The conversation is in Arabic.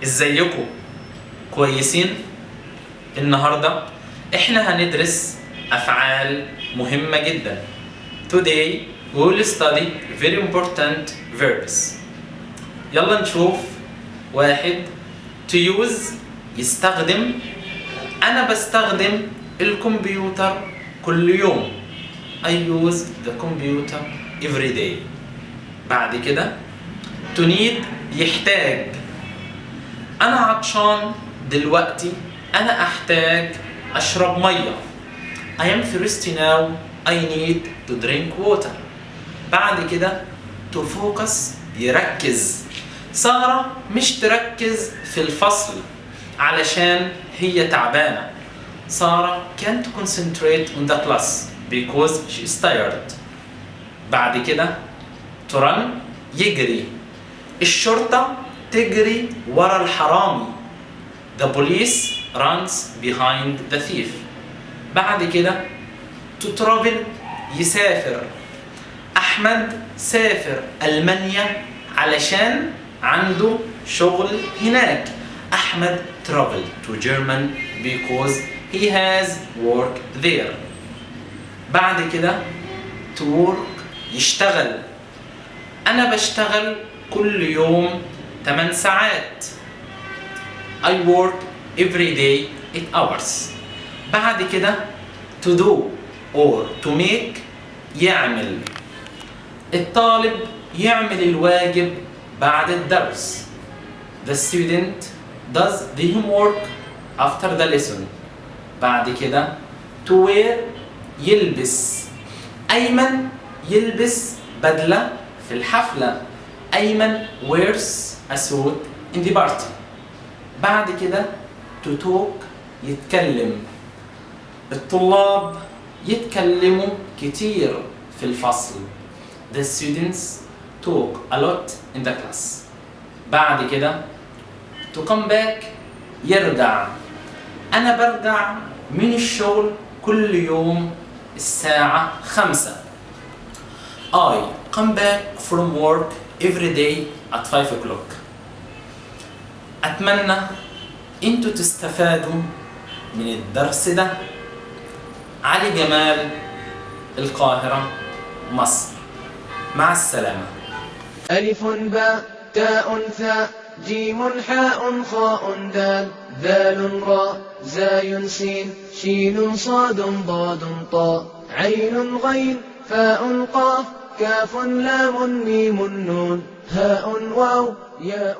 ازيكم؟ كويسين؟ النهاردة احنا هندرس أفعال مهمة جدا. Today we will study very important verbs. يلا نشوف. واحد، to use يستخدم. أنا بستخدم الكمبيوتر كل يوم. I use the computer every day. بعد كده to need يحتاج. أنا عطشان دلوقتي، أنا أحتاج أشرب مية. I am thirsty now, I need to drink water. بعد كده to focus يركز. سارة مش تركز في الفصل علشان هي تعبانة. سارة can't concentrate on the class because she is tired. بعد كده to run يجري. الشرطة تجري ورا الحرامي. The police runs behind the thief. بعد كده to travel يسافر. أحمد سافر ألمانيا علشان عنده شغل هناك. أحمد travel to Germany because he has work there. بعد كده to work يشتغل. أنا بشتغل كل يوم 8 ساعات. I work every day 8 hours. بعد كده to do or to make يعمل. الطالب يعمل الواجب بعد الدرس. The student does the homework after the lesson. بعد كده to wear يلبس. أيمن يلبس بدلة في الحفلة. أيمن wears a suit in the party. بعد كده to talk يتكلم. الطلاب يتكلموا كتير في الفصل. The students talk a lot in the class. بعد كده to come back يرجع. أنا برجع من الشغل كل يوم الساعة 5. I come back from work every day at 5 o'clock. أتمنى أنتوا تستفادوا من الدرس ده. علي جمال، القاهرة، مصر. مع السلامة. ألف باء تاء ثاء جيم حاء خاء دال ذال راء زاي سين شين صاد ضاد طاء عين غين فاء قاف كاف لام ميم نون هاء واو ياء